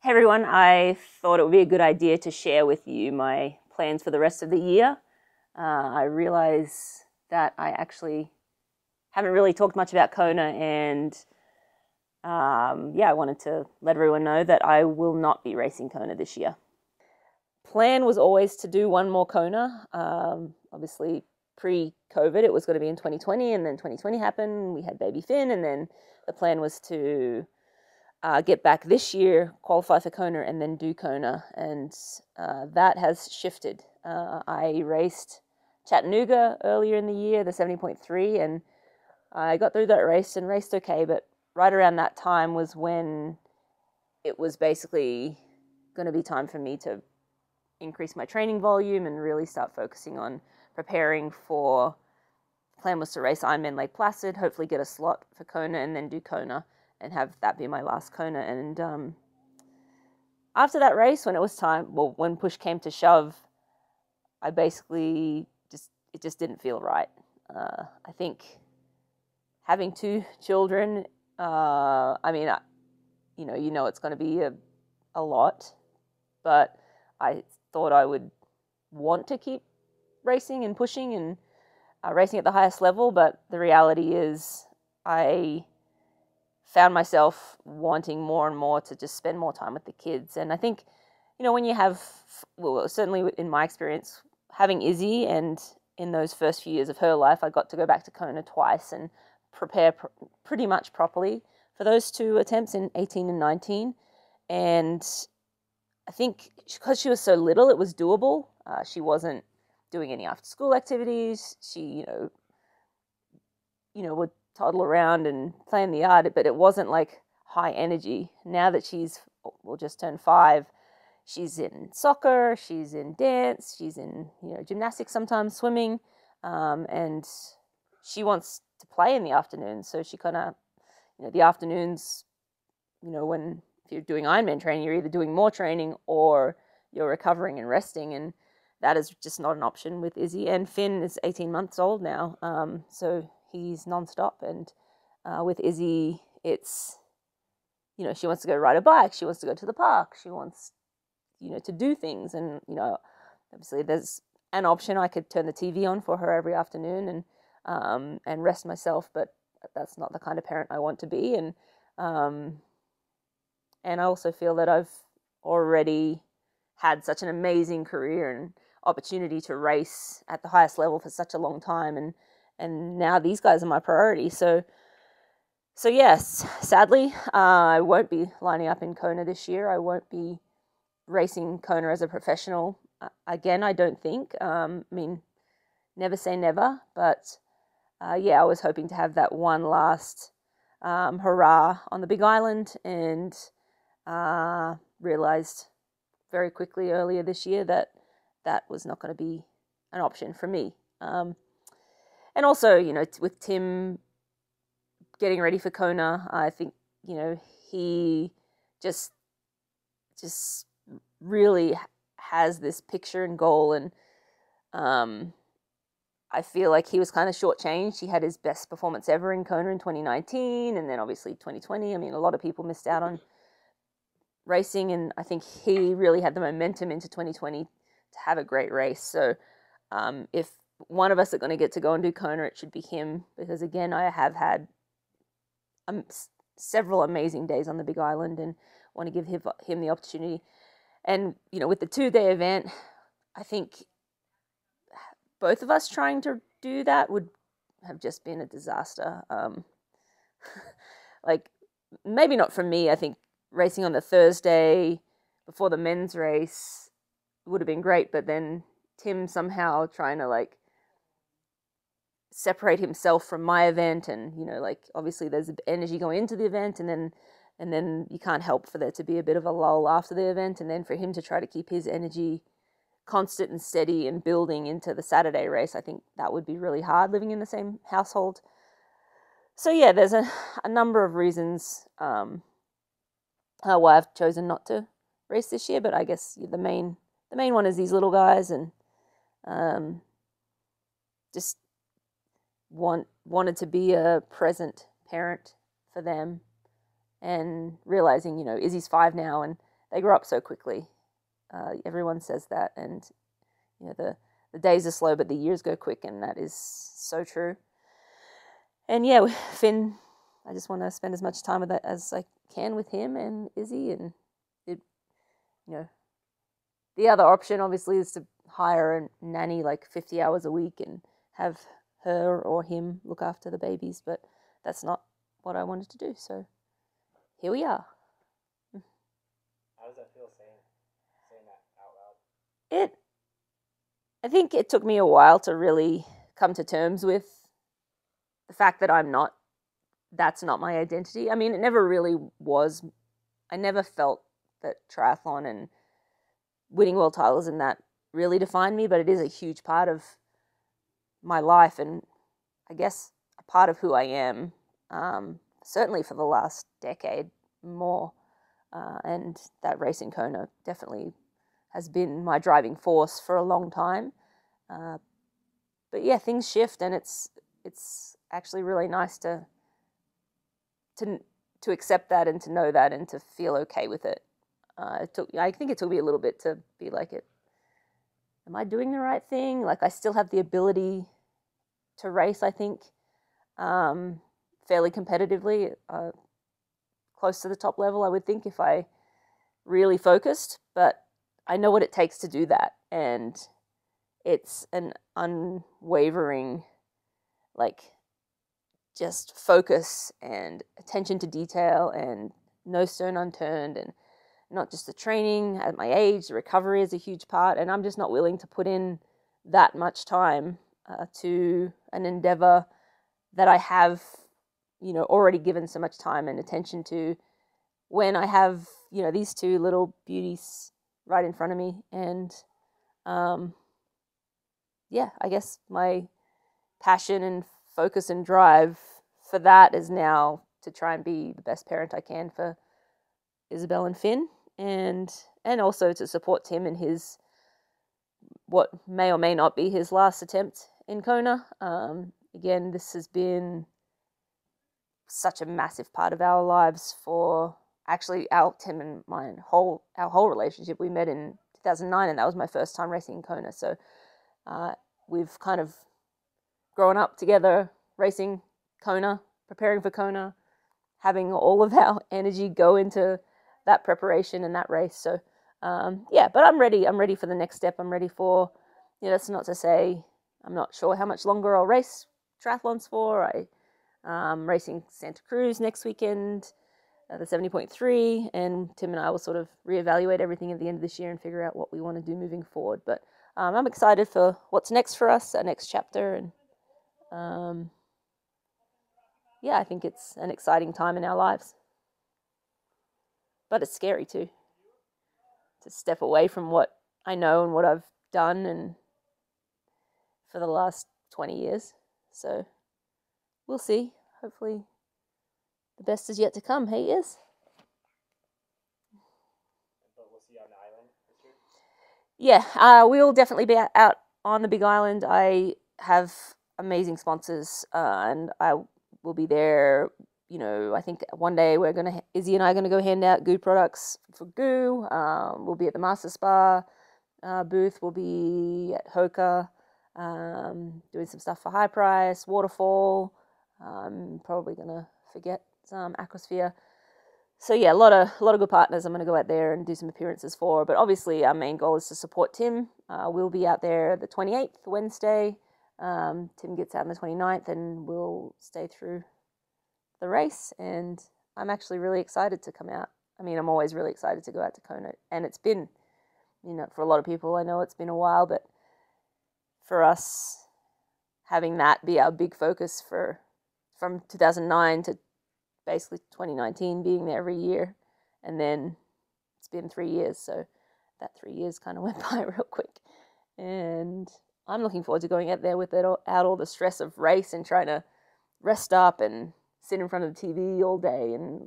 Hey everyone, I thought it would be a good idea to share with you my plans for the rest of the year. I realize that I actually haven't really talked much about Kona, and I wanted to let everyone know that I will not be racing Kona this year. Plan was always to do one more Kona. Obviously, pre-COVID, it was going to be in 2020, and then 2020 happened. We had baby Finn, and then the plan was to get back this year, qualify for Kona, and then do Kona. And that has shifted. I raced Chattanooga earlier in the year, the 70.3, and I got through that race and raced okay. But right around that time was when it was basically going to be time for me to increase my training volume and really start focusing on preparing for. The plan was to race Ironman Lake Placid, hopefully get a slot for Kona, and then do Kona and have that be my last Kona. And after that race, when it was time, when push came to shove, I basically it just didn't feel right. I think having two children, it's going to be a lot, but I thought I would want to keep racing and pushing and racing at the highest level, but the reality is I found myself wanting more and more to just spend more time with the kids. And I think, when you have, certainly in my experience, having Izzy, and in those first few years of her life, I got to go back to Kona twice and prepare pretty much properly for those two attempts in 18 and 19. And I think because she was so little, it was doable. She wasn't doing any after school activities. She, would toddle around and play in the yard, but it wasn't like high energy. Now that she's just turned 5, she's in soccer, she's in dance, she's in gymnastics, sometimes swimming, and she wants to play in the afternoons. So she kind of the afternoons, when if you're doing Ironman training, you're either doing more training or you're recovering and resting, and that is just not an option with Izzy. And Finn is 18 months old now, so he's nonstop. And with Izzy, it's, she wants to go ride a bike. She wants to go to the park. She wants, to do things. And, obviously there's an option. I could turn the TV on for her every afternoon and rest myself, but that's not the kind of parent I want to be. And I also feel that I've already had such an amazing career and opportunity to race at the highest level for such a long time, and now these guys are my priority. So yes, sadly, I won't be lining up in Kona this year. I won't be racing Kona as a professional again, I don't think. Never say never, but I was hoping to have that one last hurrah on the Big Island, and realized very quickly earlier this year that was not going to be an option for me. And also, with Tim getting ready for Kona, I think, he just really has this picture and goal. And I feel like he was kind of shortchanged. He had his best performance ever in Kona in 2019, and then obviously 2020. A lot of people missed out on racing, and I think he really had the momentum into 2020 to have a great race. So if one of us are going to get to go and do Kona, it should be him, because again, I have had several amazing days on the Big Island and want to give him the opportunity. And with the 2-day event, I think both of us trying to do that would have just been a disaster. Maybe not for me. I think racing on the Thursday before the men's race would have been great, but then Tim somehow trying to separate himself from my event, and obviously there's energy going into the event, and then you can't help for there to be a bit of a lull after the event, and then for him to try to keep his energy constant and steady and building into the Saturday race. I think that would be really hard living in the same household. So yeah, there's a number of reasons why I've chosen not to race this year, but I guess the main one is these little guys, and just wanted to be a present parent for them, and realizing, Izzy's 5 now, and they grow up so quickly. Everyone says that, and the days are slow, but the years go quick, and that is so true. And yeah, Finn, I just want to spend as much time with that as I can with him and Izzy, and the other option obviously is to hire a nanny like 50 hours a week and have her or him look after the babies, but that's not what I wanted to do, so here we are. How does that feel saying that out loud? I think it took me a while to really come to terms with the fact that that's not my identity. I mean, it never really was. I never felt that triathlon and winning world titles and that really defined me, but it is a huge part of my life, and I guess a part of who I am, certainly for the last decade more, and that race in Kona definitely has been my driving force for a long time. But yeah, things shift, and it's actually really nice to accept that and to know that and to feel okay with it. I think it took me a little bit to be like, am I doing the right thing? Like, I still have the ability to race, I think, fairly competitively, close to the top level, I would think, if I really focused, but I know what it takes to do that, and it's an unwavering, like, just focus and attention to detail and no stone unturned, and not just the training at my age, the recovery is a huge part, and I'm just not willing to put in that much time to an endeavor that I have, already given so much time and attention to, when I have, these two little beauties right in front of me. And yeah, I guess my passion and focus and drive for that is now to try and be the best parent I can for Isabel and Finn, and also to support Tim in his, what may or may not be his last attempt in Kona. Again, this has been such a massive part of our lives for actually Tim and our whole relationship. We met in 2009, and that was my first time racing in Kona. So we've kind of grown up together, racing Kona, preparing for Kona, having all of our energy go into that preparation and that race. So yeah, but I'm ready. I'm ready for the next step. I'm ready for, that's not to say I'm not sure how much longer I'll race triathlons for. I'm racing Santa Cruz next weekend, the 70.3, and Tim and I will sort of reevaluate everything at the end of this year and figure out what we want to do moving forward. But I'm excited for what's next for us, our next chapter, and yeah, I think it's an exciting time in our lives. But it's scary too, to step away from what I know and what I've done and for the last 20 years. So we'll see. Hopefully the best is yet to come. Hey, yes? But we'll see you on the island this year? Yeah, we'll definitely be out on the Big Island. I have amazing sponsors, and I will be there. I think one day Izzy and I are going to go hand out GOO products for GOO. We'll be at the Master Spa booth. We'll be at Hoka, doing some stuff for High Price, Waterfall. I'm probably going to forget some Aquasphere. So yeah, a lot of good partners I'm going to go out there and do some appearances for. But obviously our main goal is to support Tim. We'll be out there the 28th, Wednesday. Tim gets out on the 29th, and we'll stay through the race, and I'm actually really excited to come out. I mean, I'm always really excited to go out to Kona, and it's been, for a lot of people, I know it's been a while, but for us, having that be our big focus from 2009 to basically 2019, being there every year, and then it's been 3 years, so that 3 years kind of went by real quick, and I'm looking forward to going out there without all the stress of race and trying to rest up and sit in front of the TV all day and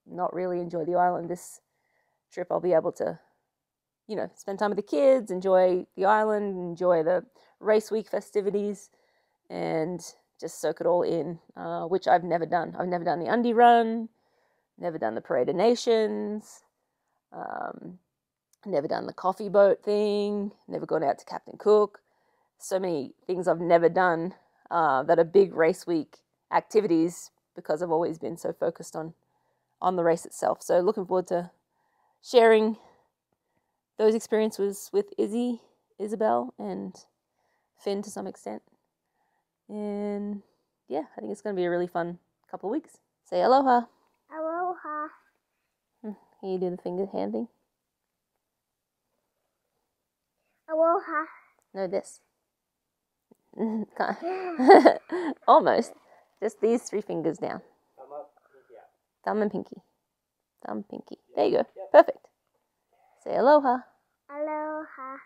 not really enjoy the island. This trip I'll be able to, spend time with the kids, enjoy the island, enjoy the race week festivities, and just soak it all in, which I've never done. I've never done the Undie Run, never done the Parade of Nations. Never done the coffee boat thing. Never gone out to Captain Cook. So many things I've never done that are big race week activities because I've always been so focused on the race itself. So looking forward to sharing those experiences with Izzy, Isabel, and Finn to some extent. And yeah, I think it's going to be a really fun couple of weeks. Say aloha. Aloha. Can you do the finger hand thing? Aloha. No, this. Almost. Just these 3 fingers down. Thumb up, pinky out. Thumb and pinky. Thumb, pinky. There you go. Perfect. Say aloha. Aloha.